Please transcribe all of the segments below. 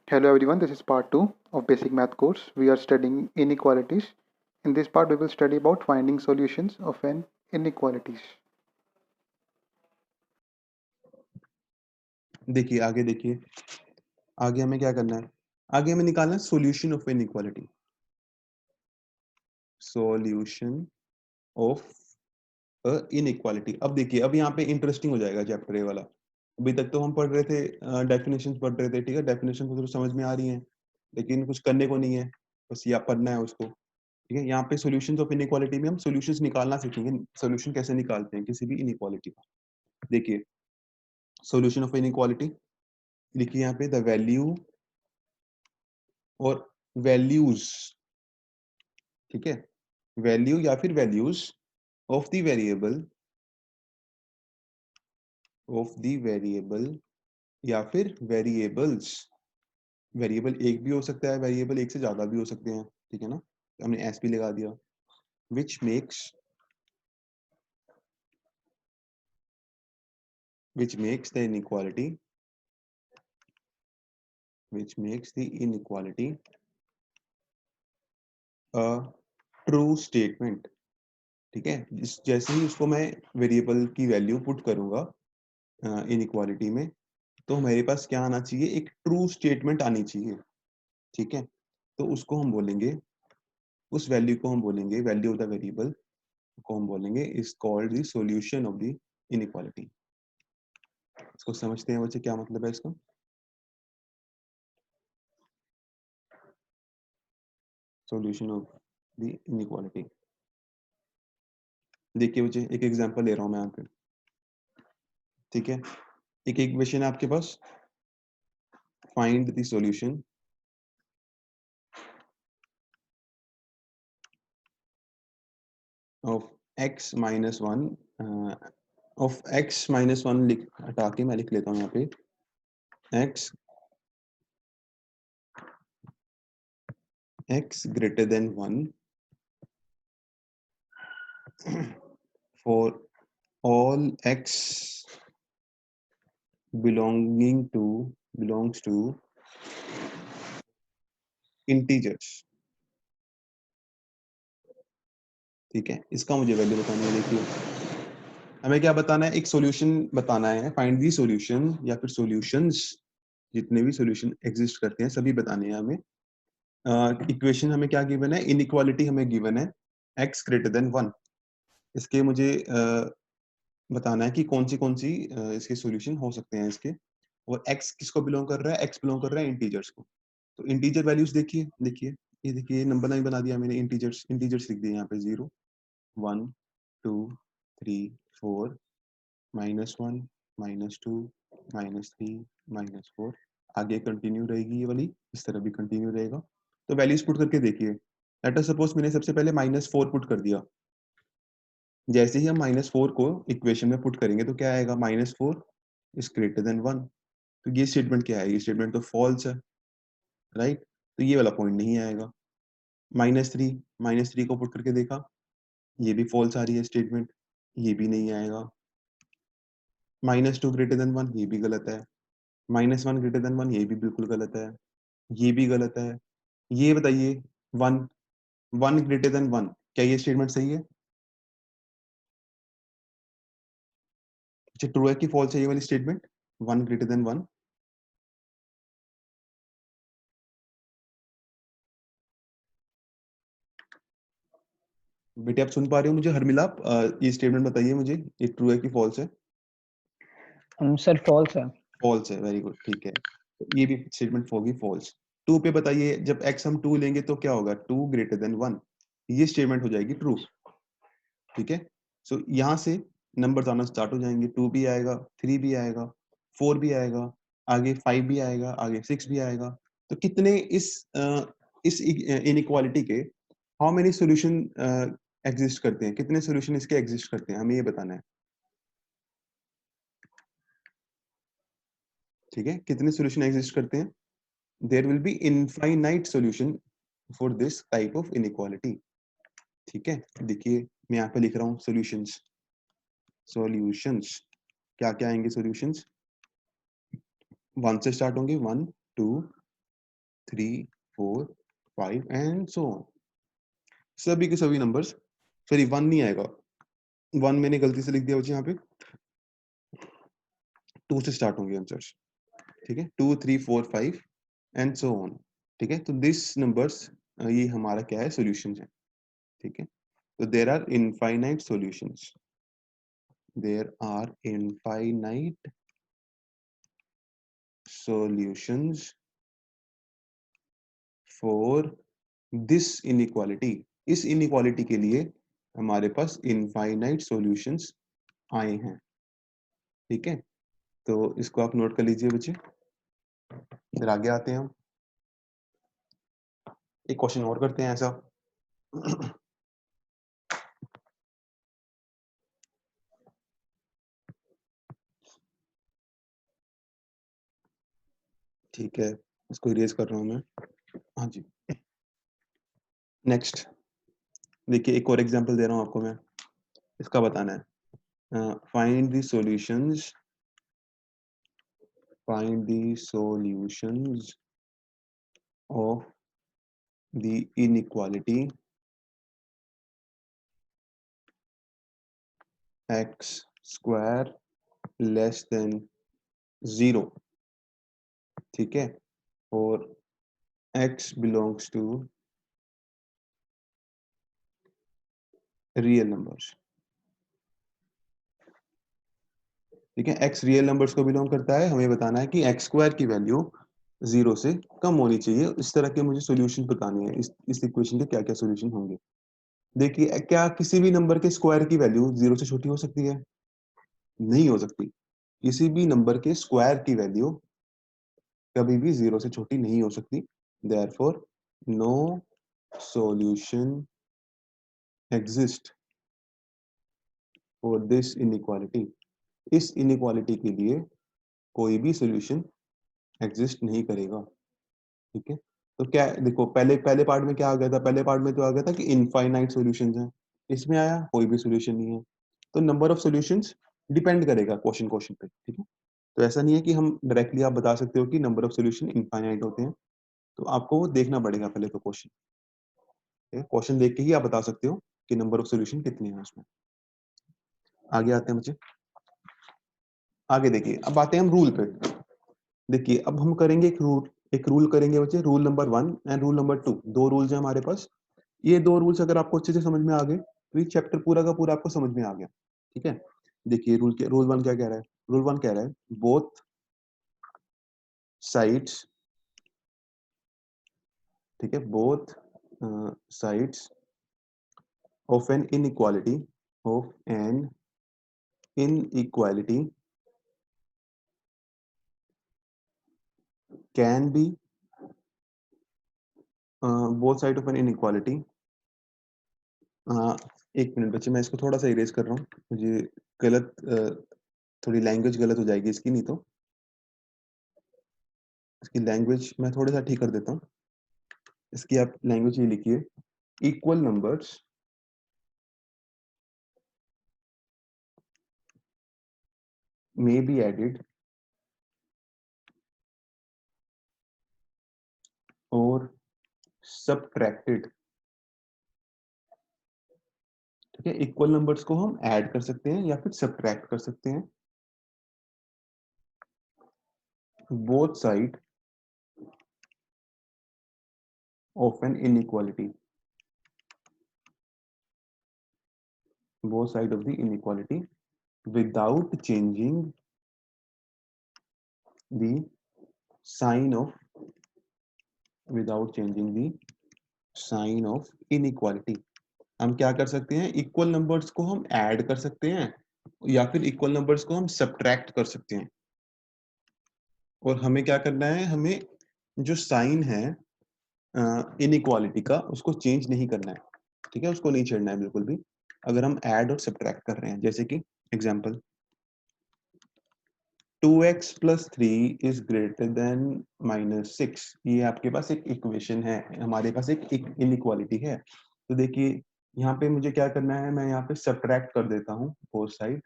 Hello everyone, this is part 2 of basic math course. We are studying inequalities. In this part we will study about finding solutions of an inequalities. देखिए आगे देखिए आगे हमें क्या करना है आगे हमें निकालना है solution of inequality solution of inequality अब देखिए अब यहाँ पे इंटरेस्टिंग हो जाएगा चैप्टर ए वाला अभी तक तो हम पढ़ रहे थे डेफिनेशंस पढ़ रहे थे ठीक है डेफिनेशन तो समझ में आ रही हैं लेकिन कुछ करने को नहीं है बस या पढ़ना है उसको ठीक है यहाँ पे सॉल्यूशंस ऑफ इनइक्वालिटी में हम सॉल्यूशंस निकालना सीखेंगे सॉल्यूशन कैसे निकालते हैं किसी भी इनइक्वालिटी का देखिए सॉल्यूशन ऑफ इनइक्वालिटी लिखिए यहाँ पे द वैल्यू और वैल्यूज ठीक है वैल्यू या फिर वैल्यूज ऑफ द वेरिएबल या फिर वेरिएबल्स वेरिएबल एक भी हो सकता है वेरिएबल एक से ज्यादा भी हो सकते हैं ठीक है ना हमने एस भी लगा दिया which makes the inequality a true statement ठीक है जैसे ही उसको मैं वेरिएबल की वैल्यू पुट करूंगा इनइक्वालिटी में तो हमारे पास क्या आना चाहिए एक ट्रू स्टेटमेंट आनी चाहिए ठीक है तो उसको हम बोलेंगे उस वैल्यू को हम बोलेंगे वैल्यू ऑफ द वेरिएबल को हम बोलेंगे is called the solution of the inequality इसको समझते हैं बच्चे क्या मतलब है इसका सॉल्यूशन ऑफ द इनइक्वालिटी देखिए बच्चे एक एग्जांपल ले रहा हूं मैं यहाँ पे ठीक है एक इक्वेशन है आपके पास find the solution of x minus one of x minus one हटा के मैं लिख लेता हूँ यहाँ पे x greater than 1 for all x belongs to integers ठीक है इसका मुझे वैल्यू बतानी है देखिए हमें क्या बताना है एक सॉल्यूशन बताना है फाइंड दी सॉल्यूशन या फिर सॉल्यूशंस जितने भी सॉल्यूशन एग्जिस्ट करते हैं सभी बताने हैं हमें इक्वेशन हमें क्या गिवन है इनइक्वालिटी हमें गिवन है x ग्रेटर देन 1 इसके मुझे बताना है कि कौन सी इसके सॉल्यूशन हो सकते हैं इसके और x किसको बिलोंग कर रहा है x बिलोंग कर रहा है इंटीजर्स को तो इंटीजर वैल्यूज देखिए देखिए ये देखिए नंबर लाइन बना दिया मैंने इंटीजर्स लिख दिए यहाँ पे 0 1 2 3 4 -1 -2 -3 -4 आगे कंटिन्यू रहेगी ये वाली इस तरह भी कंटिन्यू रहेगा तो वैल्यूज पुट करके देखिए लेट अस सपोज मैंने सबसे पहले -4 पुट कर दिया जैसे ही हम -4 को इक्वेशन में पुट करेंगे तो क्या आएगा -4 इज ग्रेटर देन 1 तो ये स्टेटमेंट क्या है ये स्टेटमेंट तो फॉल्स है राइट तो ये वाला पॉइंट नहीं आएगा -3 को पुट करके देखा ये भी फॉल्स आ रही है स्टेटमेंट ये भी नहीं आएगा -2 ग्रेटर देन 1 ये भी गलत है -1 ग्रेटर देन 1 ये भी बिल्कुल गलत है ये भी गलत है ये बताइए 1 ग्रेटर देन 1 क्या ये स्टेटमेंट सही है अच्छा ट्रू है कि फॉल्स है ये वाली स्टेटमेंट 1 ग्रेटर देन 1 बेटे आप सुन पा रहे हो मुझे हरमिला ये स्टेटमेंट बताइए मुझे ये ट्रू है कि फॉल्स है सर फॉल्स है फॉल्स है वेरी गुड ठीक है तो ये भी स्टेटमेंट होगी फॉल्स 2 पे बताइए जब x हम 2 लेंगे तो क्या होगा 2 ग्रेटर देन 1 ये स्टेटमेंट हो जाएगी ट्रू ठीक है सो यहाँ से नंबर आना स्टार्ट हो जाएंगे 2 भी आएगा 3 भी आएगा 4 भी आएगा आगे 5 भी आएगा आगे 6 भी आएगा तो कितने इस इनइक्वालिटी के हाउ मेनी सॉल्यूशन एग्जिस्ट करते हैं कितने सॉल्यूशन इसके एग्जिस्ट करते हैं हमें ये बताना है ठीक है कितने सॉल्यूशन एग्जिस्ट करते हैं there will be infinite solution for this type of inequality ठीक है देखिए मैं यहाँ पे लिख रहा हूँ solutions क्या क्या आएंगे solutions 1 से स्टार्ट होंगे 1 2 3, 4, 5 एंड सो ऑन। सभी के सभी नंबर्स, सॉरी 1 नहीं आएगा, 1 मैंने गलती से लिख दिया बच्चे, यहाँ पे 2 से स्टार्ट होंगे आंसर्स, ठीक है, 2, 3, 4, 5 एंड सो ऑन, ठीक है। तो दिस नंबर्स, ये हमारा क्या है, सॉल्यूशंस है, ठीक है। तो there are infinite solutions, there are infinite solutions for this inequality. इस इनइक्वालिटी के लिए हमारे पास इनफाइनाइट सॉल्यूशंस आए हैं, ठीक है। तो इसको आप नोट कर लीजिए बच्चे। फिर आगे आते हैं हम, एक क्वेश्चन और करते हैं ऐसा। ठीक है, इसको इरेज कर रहा हूं मैं। हाँ जी, नेक्स्ट देखिए, एक और एग्जांपल दे रहा हूं आपको मैं, इसका बताना है। Find the solutions, find the solutions of the inequality x square less than 0, ठीक है, और x belongs to real numbers, ठीक है। x रियल नंबर्स को बिलोंग करता है, हमें बताना है कि x स्क्वायर की वैल्यू 0 से कम होनी चाहिए। इस तरह के मुझे सॉल्यूशन बतानी है, इस इक्वेशन के क्या क्या सॉल्यूशन होंगे। देखिए, क्या किसी भी नंबर के स्क्वायर की वैल्यू 0 से छोटी हो सकती है? नहीं हो सकती। किसी भी नंबर के स्क्वायर की वैल्यू कभी भी 0 से छोटी नहीं हो सकती। Therefore no solution exist for this inequality. इस इनइक्वालिटी के लिए कोई भी सॉल्यूशन एग्जिस्ट नहीं करेगा, ठीक है। तो क्या देखो, पहले पहले पार्ट में क्या आ गया था, पहले पार्ट में तो आ गया था कि इनफाइनाइट सॉल्यूशंस हैं, इसमें आया कोई भी सॉल्यूशन नहीं है। तो नंबर ऑफ सॉल्यूशंस डिपेंड करेगा क्वेश्चन क्वेश्चन पे, ठीक है। तो ऐसा नहीं है कि हम डायरेक्टली आप बता सकते हो कि नंबर ऑफ सॉल्यूशन इनफाइनाइट होते हैं, तो आपको वो देखना पड़ेगा पहले तो क्वेश्चन, क्वेश्चन देख के ही आप बता सकते हो कि नंबर ऑफ सॉल्यूशन कितने हैं उसमें। आगे आते हैं बच्चे, आगे देखिए, अब आते हैं हम रूल पे। देखिए, अब हम करेंगे एक रूल करेंगे बच्चे, rule number 1 and rule number 2, दो रूल्स हैं हमारे पास। ये दो रूल्स अगर आपको अच्छे से समझ में आ गए तो ये चैप्टर पूरा का पूरा आपको समझ में आ गया, ठीक है। देखिए, रूल 1 क्या कह रहा है, रूल 1 कह रहा है बोथ साइड्स, ठीक है, both sides of an inequality, of an inequality can be, both side of an inequality, एक मिनट बच्चे, मैं इसको थोड़ा सा इरेज कर रहा हूँ, मुझे गलत थोड़ी लैंग्वेज गलत हो जाएगी इसकी, नहीं तो इसकी लैंग्वेज मैं थोड़ा सा ठीक कर देता हूँ। इसकी आप लैंग्वेज ये लिखिए, equal numbers may be added or subtracted, ठीक है। इक्वल नंबर्स को हम ऐड कर सकते हैं या फिर सब्ट्रैक्ट कर सकते हैं। Both side of an inequality, both side of the inequality without changing the sign of, without changing the sign of inequality. हम क्या कर सकते हैं, इक्वल नंबर्स को हम ऐड कर सकते हैं या फिर इक्वल नंबर्स को हम सब्ट्रैक्ट कर सकते हैं। और हमें क्या करना है, हमें जो साइन है इनइक्वालिटी का, उसको चेंज नहीं करना है, ठीक है, उसको नहीं छेड़ना है बिल्कुल भी, अगर हम ऐड और सब्ट्रैक्ट कर रहे हैं। जैसे कि example 2x plus 3 is greater then -6, ये आपके पास एक इक्वेशन है, हमारे पास एक इनइक्वालिटी है। तो देखिए, यहाँ पे मुझे क्या करना है, मैं यहाँ पे सब्ट्रैक्ट कर देता हूँ both side,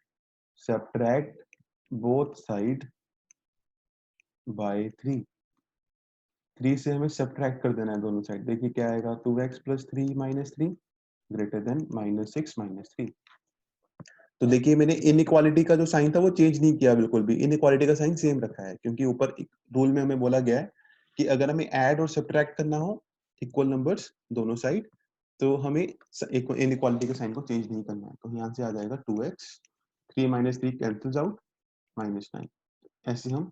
subtract both side by 3, 3 से हमें सब्ट्रैक्ट कर देना है दोनों साइड। देखिए क्या आएगा, 2x plus 3 minus 3 greater than -6 minus 3। तो देखिए मैंने इनइक्वालिटी का जो साइन था वो चेंज नहीं किया बिल्कुल भी, इनइक्वालिटी का साइन सेम रखा है, क्योंकि ऊपर रूल में हमें बोला गया है कि अगर हमें ऐड और सब्ट्रैक्ट करना हो इक्वल नंबर्स दोनों साइड, तो हमें इनइक्वालिटी के साइन को चेंज नहीं करना है। तो यहाँ से आ जाएगा 2x, 3 माइनस 3 कैंसिल्स आउट, -9। ऐसे हम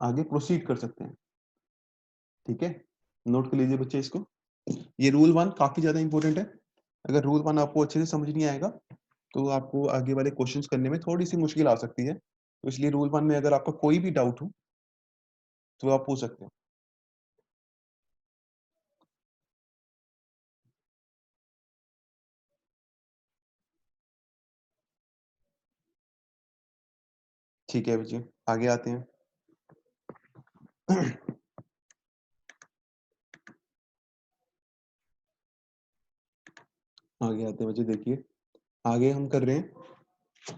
आगे प्रोसीड कर सकते हैं। ठीक है, नोट कर लीजिए बच्चे इसको। ये रूल 1 काफी ज्यादा इंपॉर्टेंट है। अगर रूल 1 आपको अच्छे से समझ नहीं आएगा तो आपको आगे वाले क्वेश्चंस करने में थोड़ी सी मुश्किल आ सकती है। तो इसलिए रूल 1 में अगर आपका कोई भी डाउट हो तो आप पूछ सकते हो। ठीक है बच्चे, आगे आते हैं। आगे आते हैं बच्चे, देखिए आगे हम कर रहे हैं,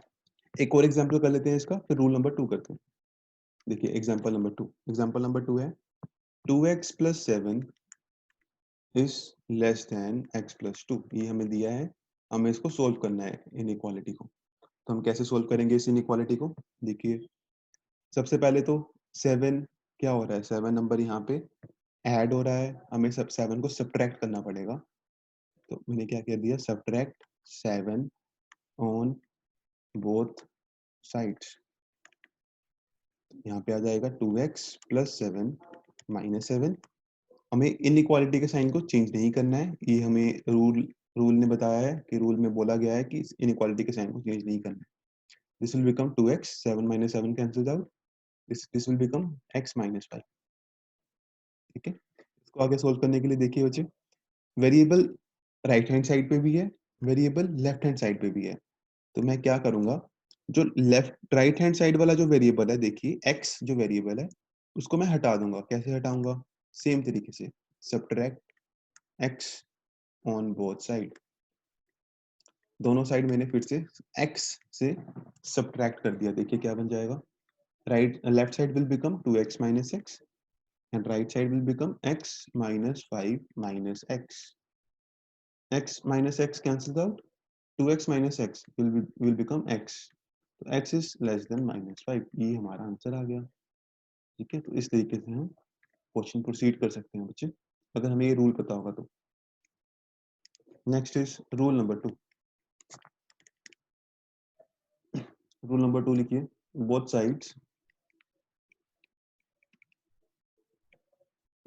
एक और एग्जांपल कर लेते हैं इसका, फिर रूल नंबर 2 करते हैं। देखिए एग्जांपल नंबर 2 है 2x plus 7 is less than x plus 2। ये हमें दिया है, हमें इसको सोल्व करना है इनइक्वालिटी को। तो हम कैसे सोल्व करेंगे इस इनइक्वालिटी को? देखिए सबसे पहले तो 7 क्या हो रहा है, 7 नंबर यहाँ पे ऐड हो रहा है, हमें सब 7 को सब्ट्रैक्ट करना पड़ेगा। तो मैंने क्या कह दिया, सब्ट्रैक्ट 7 ऑन बोथ साइड्स। यहाँ पे आ जाएगा 2x प्लस 7 माइनस 7। हमें इनइक्वालिटी के साइन को चेंज नहीं करना है, ये हमें रूल ने बताया है कि रूल में बोला गया है कि इनइक्वालिटी के साइन को चेंज नहीं करना है। This will become 2x, 7 minus 7 cancels out, this will become x minus 5। ठीक है, इसको आगे सोल्व करने के लिए देखिए बच्चे, वेरिएबल राइट हैंड साइड पे भी है, वेरिएबल लेफ्ट हैंड साइड पे भी है। तो मैं क्या करूंगा, जो लेफ्ट राइट हैंड साइड वाला जो वेरिएबल है, देखिए x जो वेरिएबल है उसको मैं हटा दूंगा। कैसे हटाऊंगा? सेम तरीके से, subtract x on both side. दोनों साइड मैंने फिर से x से सब्ट्रैक्ट कर दिया। देखिए क्या बन जाएगा, left side will become 2x minus x and right side will become x minus 5 minus x. X minus x cancels out. 2x minus x will become x. तो x is less than -5. ये हमारा answer आ गया। ठीक है, तो इस तरीके से हम क्वेश्चन प्रोसीड कर सकते हैं बच्चे, अगर हमें ये रूल पता होगा तो। Next is rule number 2। Rule number 2 लिखिए, both sides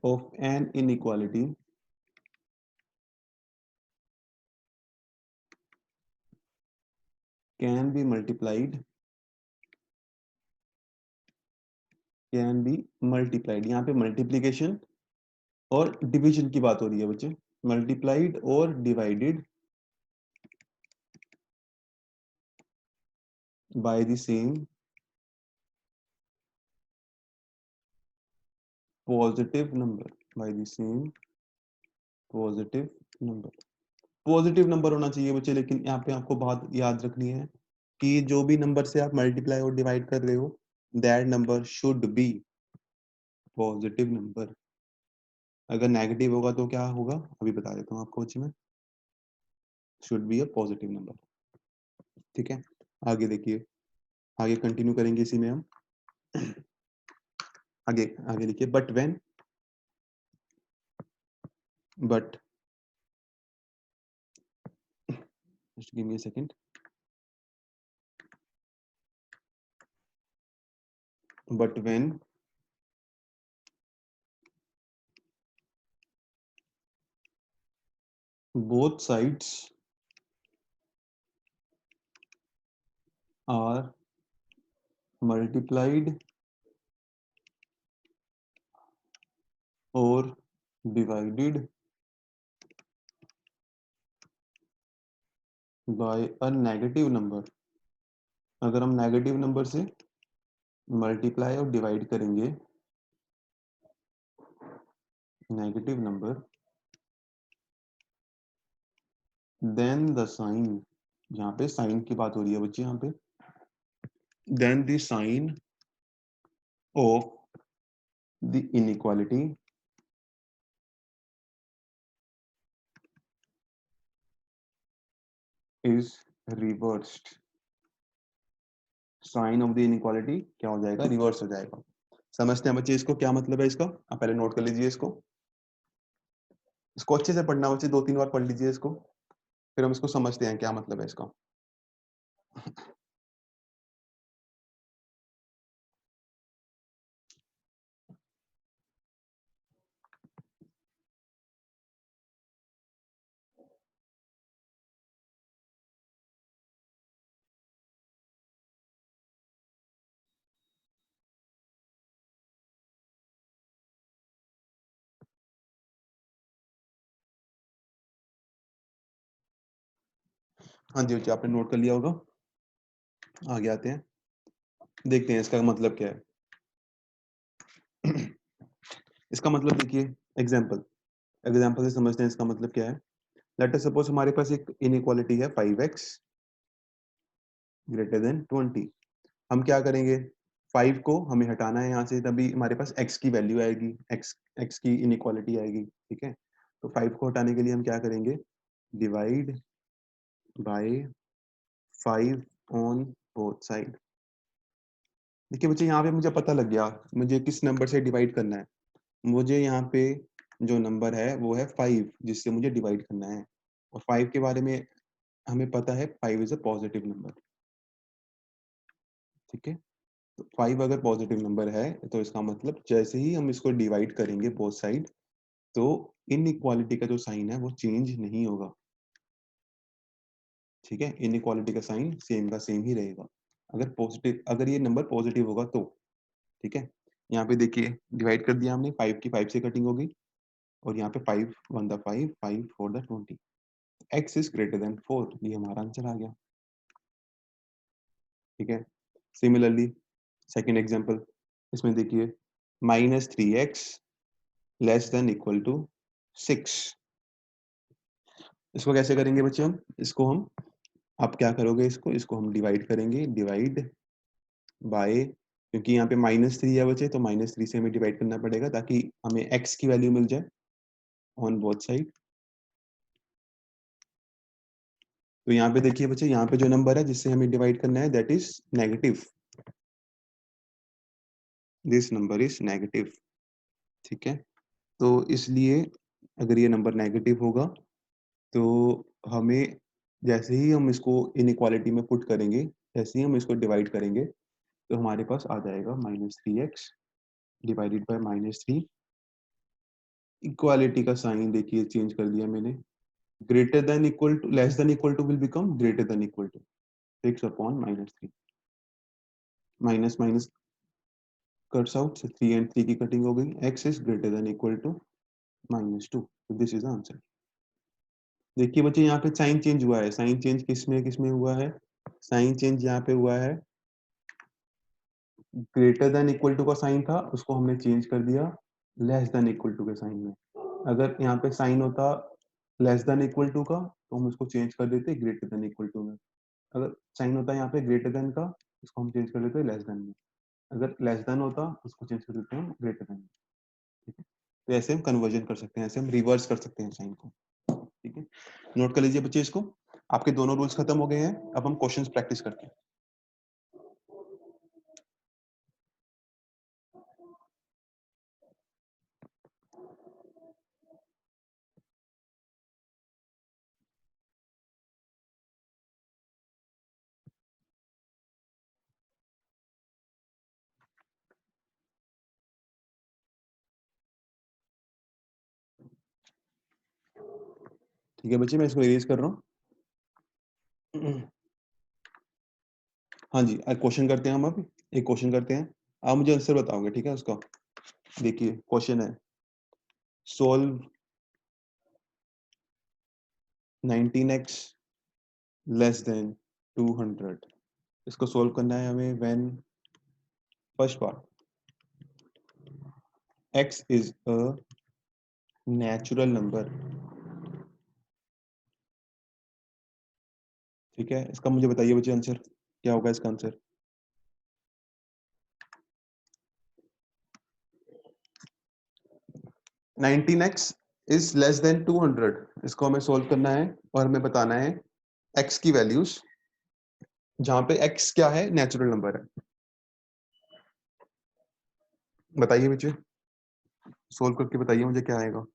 of an inequality can be multiplied, can be multiplied। यहाँ पे मल्टीप्लीकेशन और डिवीजन की बात हो रही है बच्चे, मल्टीप्लाइड और divided by the same positive number, by the same positive number. Positive number होना चाहिए बच्चे, लेकिन यहाँ पे आपको बात याद रखनी है कि जो भी नंबर से आप मल्टीप्लाई और डिवाइड कर रहे हो, that number should be positive number. अगर नेगेटिव होगा तो क्या होगा, अभी बता देता हूँ आपको बच्चे में, should be a positive number. ठीक है, आगे देखिए, आगे कंटिन्यू करेंगे इसी में हम। आगे आगे लिखिए, but when, but just give me a second, but when both sides are multiplied or divided by a negative number, अगर हम नेगेटिव नंबर से मल्टीप्लाई और डिवाइड करेंगे negative number, then the sign, यहाँ पे साइन की बात हो रही है बच्चे, यहाँ पे then the sign of the inequality is reversed, sign of the inequality क्या हो जाएगा, रिवर्स हो जाएगा। समझते हैं बच्चे इसको, क्या मतलब है इसका, आप पहले नोट कर लीजिए इसको अच्छे से पढ़ना बच्चे, 2-3 बार पढ़ लीजिए इसको, फिर हम इसको समझते हैं क्या मतलब है इसका। हाँ जी बच्चे, आपने नोट कर लिया होगा। आगे आते हैं, देखते हैं इसका मतलब क्या है। इसका मतलब देखिए, एग्जाम्पल से समझते हैं इसका मतलब क्या है। लेट अस सपोज हमारे पास एक इनइक्वालिटी है 5x ग्रेटर देन 20। हम क्या करेंगे, 5 को हमें हटाना है यहाँ से, तभी हमारे पास x की वैल्यू आएगी, x की इनइक्वालिटी आएगी, ठीक है। तो 5 को हटाने के लिए हम क्या करेंगे, divide by 5 on both side. देखिए बच्चे, यहाँ पे मुझे पता लग गया मुझे किस नंबर से डिवाइड करना है। मुझे यहाँ पे जो नंबर है वो है 5, जिससे मुझे डिवाइड करना है। और 5 के बारे में हमें पता है 5 इज अ पॉजिटिव नंबर, ठीक है। तो 5 अगर पॉजिटिव नंबर है तो इसका मतलब जैसे ही हम इसको डिवाइड करेंगे बोथ साइड, तो इनइक्वालिटी का जो साइन है वो चेंज नहीं होगा, ठीक है। इनइक्वालिटी का साइन सेम का सेम ही रहेगा, अगर ये नंबर पॉजिटिव होगा तो, ठीक है। यहाँ पे देखिए डिवाइड कर दिया हमने, 5 की 5 से कटिंग होगी, और यहाँ पे 5 1 the 5, 5 4 the 20, x is greater then 4, ये हमारा आंसर आ गया, ठीक है। सिमिलरली सेकेंड एग्जाम्पल, इसमें देखिए -3x less than equal to 6। इसको कैसे करेंगे बच्चे, हम इसको हम आप क्या करोगे, इसको हम डिवाइड करेंगे, डिवाइड बाय, क्योंकि यहाँ पे -3 है बच्चे, तो -3 से हमें डिवाइड करना पड़ेगा ताकि हमें x की वैल्यू मिल जाए ऑन बोथ साइड। तो यहाँ पे देखिए बच्चे, यहाँ पे जो नंबर है जिससे हमें डिवाइड करना है that is negative, this number is negative, ठीक है। तो इसलिए अगर ये नंबर नेगेटिव होगा तो हमें, जैसे ही हम इसको इनइक्वालिटी में पुट करेंगे, जैसे ही हम इसको डिवाइड करेंगे, तो हमारे पास आ जाएगा -3x डिवाइडेड बाय -3। इक्वालिटी का साइन देखिए चेंज कर दिया मैंने, greater than equal to, less than equal to will become greater than equal to, 6 upon -3, minus minus cuts out, 3 and 3 की कटिंग हो गई, x is greater than equal to -2, तो this is answer. देखिए बच्चे, यहाँ पे साइन चेंज हुआ है, साइन चेंज किसमें हुआ है, साइन चेंज यहाँ पे हुआ है, ग्रेटर देन इक्वल टू का साइन था उसको हमने चेंज कर दिया लेस देन इक्वल टू के साइन में। अगर यहाँ पे साइन होता लेस देन इक्वल टू का तो हम उसको चेंज कर देते ग्रेटर देन इक्वल टू में। अगर साइन होता यहाँ पे ग्रेटर देन का, इसको हम चेंज कर देते लेस देन में। अगर लेस देन होता उसको चेंज कर देते हम ग्रेटर देन में, ठीक है। तो ऐसे हम कन्वर्जन कर सकते हैं, ऐसे हम रिवर्स कर सकते हैं साइन को, ठीक है। नोट कर लीजिए बच्चे इसको, आपके दोनों रूल्स खत्म हो गए हैं, अब हम क्वेश्चंस प्रैक्टिस करते हैं। ठीक है बच्चे, मैं इसको इरेज कर रहा हूँ। हाँ जी, क्वेश्चन करते हैं हम, अब एक क्वेश्चन करते हैं, आप मुझे आंसर बताओगे, ठीक है उसका। देखिए क्वेश्चन है, सोल्व 19x लेस देन 200। इसको सोल्व करना है हमें when, first part, x is a natural number, ठीक है। इसका मुझे बताइए बच्चे आंसर क्या होगा, इसका answer. Nineteen x is less than 200, इसको हमें सोल्व करना है और हमें बताना है x की वैल्यूज जहां पे x क्या है, नेचुरल नंबर है। बताइए बच्चे, सोल्व करके बताइए मुझे क्या आएगा।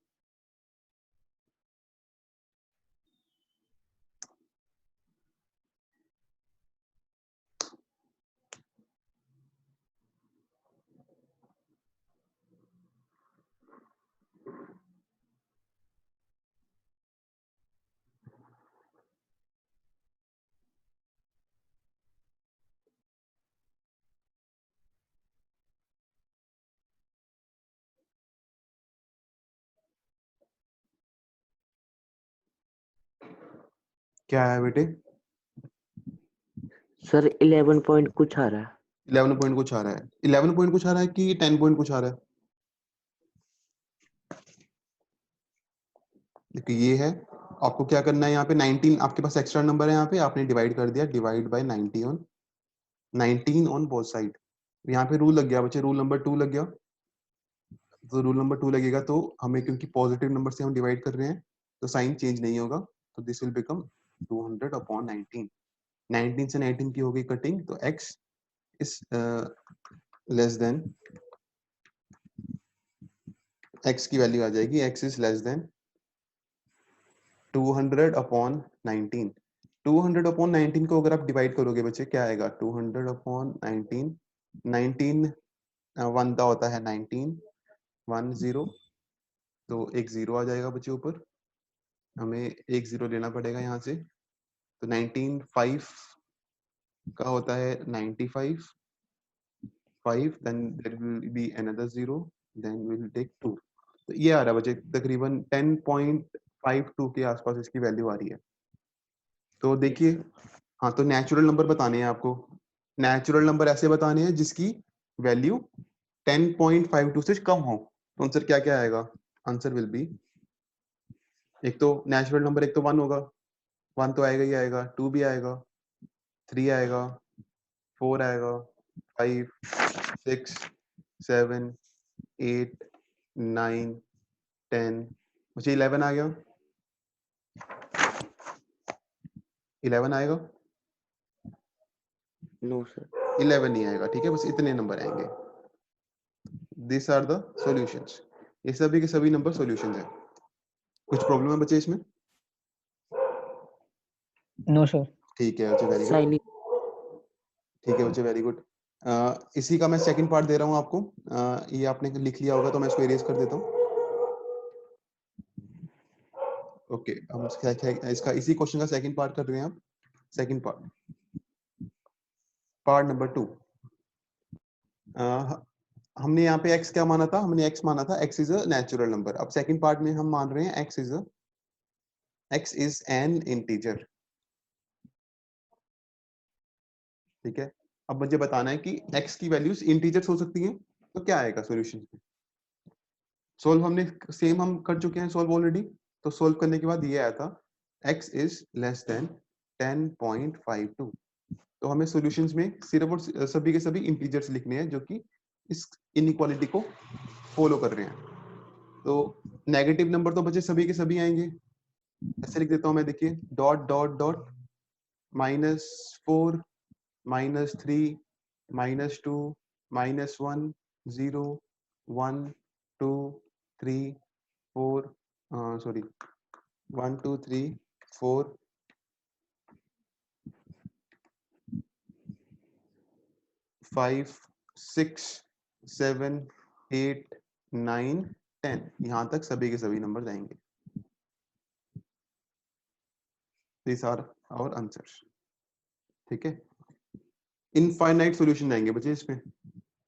क्या है बेटे? सर 11 पॉइंट कुछ आ रहा है। 11 पॉइंट कुछ आ रहा है। 11 पॉइंट कुछ आ रहा है कि 10 पॉइंट कुछ आ रहा है? देखिए ये है, आपको क्या करना है, यहाँ पे 19 आपके पास एक्स्ट्रा नंबर है, यहाँ पे आपने डिवाइड कर दिया, divide by 19 on both side. यहाँ पे रूल लग गया बच्चे, रूल नंबर 2 लग गया। तो रूल नंबर 2 लगेगा तो हमें, क्योंकि पॉजिटिव नंबर से हम डिवाइड कर रहे हैं तो साइन चेंज नहीं होगा, तो दिस विल बिकम 200 अपॉन 19। 19 से 19 की हो गई कटिंग, तो x is less than, x की वैल्यू आ जाएगी, x is less than 200 upon 19। 200 upon 19 को अगर आप डिवाइड करोगे बच्चे क्या आएगा, 200 अपॉन 19, 19 वन का होता है 19, 10, तो एक जीरो आ जाएगा बच्चे ऊपर, हमें एक जीरो लेना पड़ेगा यहाँ से, तो 19 5 का होता है 95, 5, then there will be another 0, then we'll take 2। तो ये आ रहा है बच्चे तकरीबन 10.52 के आसपास इसकी वैल्यू आ रही है। तो देखिए, हाँ तो नेचुरल नंबर बताने हैं आपको, नेचुरल नंबर ऐसे बताने हैं जिसकी वैल्यू 10.52 से कम हो, तो आंसर क्या क्या आएगा, आंसर विल बी, एक तो नेचुरल नंबर, एक तो 1 होगा, 1 तो आएगा ही आएगा, 2 भी आएगा, 3 आएगा, 4 आएगा, 5 6 7 8 9 10, मुझे 11 आ गया, 11 आएगा, नो सर। 11 नहीं आएगा, ठीक है, बस इतने नंबर आएंगे। दिस आर द सॉल्यूशंस, ये सभी के सभी नंबर सॉल्यूशंस हैं। कुछ प्रॉब्लम है बच्चे इसमें? No sir. ठीक है बच्चे, वेरी गुड, साइन ठीक है बच्चे, वेरी गुड। इसी का मैं सेकंड पार्ट दे रहा हूँ आपको, ये आपने लिख लिया होगा तो मैं इसको इरेज कर देता हूँ। ओके, हम इसका इसी क्वेश्चन का सेकंड पार्ट कर रहे हैं आप। Second part, part number 2। हमने यहाँ पे x क्या माना था, हमने x माना था x is a natural number. अब सेकंड पार्ट में हम मान रहे हैं x इज एन इंटीजर, ठीक है। अब मुझे बताना है कि x की वैल्यूज इंटीजर्स हो सकती हैं, तो क्या आएगा सॉल्यूशन में। सोल्व हमने सेम हम कर चुके हैं सोल्व ऑलरेडी, तो सोल्व करने के बाद ये आया था x इज लेस देन 10.52। तो हमें सॉल्यूशंस में सिर्फ और सभी के सभी इंटीजर्स लिखने हैं जो कि इस इनइक्वालिटी को फॉलो कर रहे हैं। तो नेगेटिव नंबर तो बच्चे सभी के सभी आएंगे, ऐसे लिख देता हूं मैं, देखिए डॉट डॉट डॉट -4 -3 -2 -1 0 1 2 3 4 सॉरी 1 2 3 4 5 6 7 8 9 10, यहां तक सभी के सभी नंबर आएंगे। These are our answers, ठीक है। इनफाइनाइट सॉल्यूशन आएंगे बच्चे इसमें,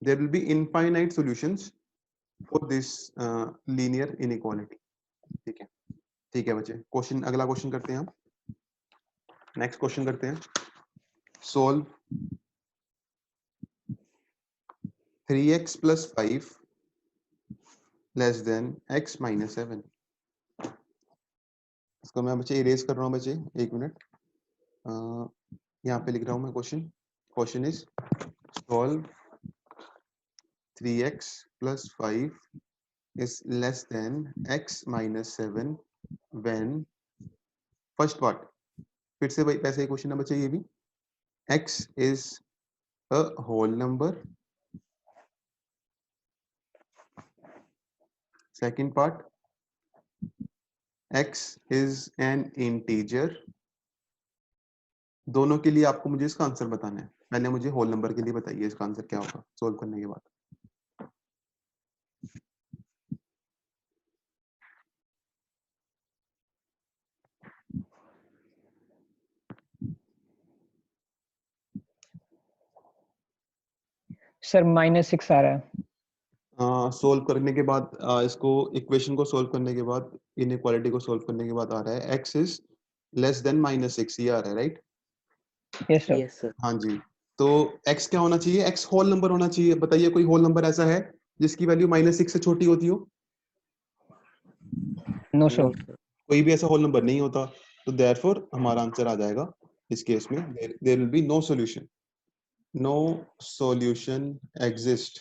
there will be infinite solutions for this linear inequality, ठीक है। ठीक है बच्चे, क्वेश्चन, अगला क्वेश्चन करते हैं हम, नेक्स्ट क्वेश्चन करते हैं। Solve 3x + 5 less than x - 7। इसको मैं बच्चे इरेज कर रहा हूँ बच्चे, एक मिनट, यहाँ पे लिख रहा हूँ मैं question. Question is solve 3x + 5 is less than x - 7 when, first part फिर से भाई वैसे ही क्वेश्चन नंबर चाहिए भी, x is a whole number, second part x is an integer। दोनों के लिए आपको मुझे इसका आंसर बताना है, पहले मुझे होल नंबर के लिए बताइए इसका आंसर क्या होगा सोल्व करने के बाद। सर -6 आ रहा है। सोल्व करने के बाद इसको इक्वेशन को सोल्व करने के बाद इनइक्वालिटी को सोल्व करने के बाद आ रहा है x इज लेस देन -6, ये आ रहा है right? Yes sir. Yes sir. हाँ जी, तो x क्या होना चाहिए? x होल नंबर होना चाहिए। बताइए कोई होल नंबर ऐसा है जिसकी वैल्यू -6 से छोटी होती हो? No no sir. सर। कोई भी ऐसा होल नंबर नहीं होता, तो देयरफॉर हमारा आंसर आ जाएगा इस केस में there will be no solution, no solution exist.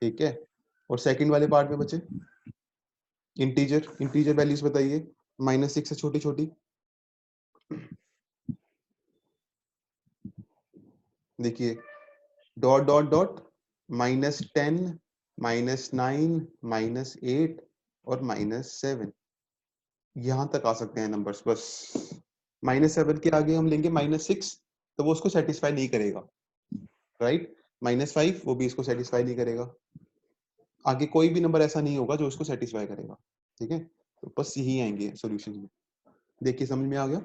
ठीक है, और सेकंड वाले पार्ट में बचे इंटीजर वैल्यूज बताइए -6 से छोटी छोटी। देखिए डॉट डॉट डॉट -10 -9 -8 और -7, यहां तक आ सकते हैं नंबर्स बस। -7 के आगे हम लेंगे -6 तो वो उसको सेटिस्फाई नहीं करेगा, राइट? -5 वो भी इसको सेटिस्फाई नहीं करेगा, आगे कोई भी नंबर ऐसा नहीं होगा जो उसको सेटिस्फाई करेगा। ठीक है, तो बस यही आएंगे सॉल्यूशन में। देखिए समझ में आ गया?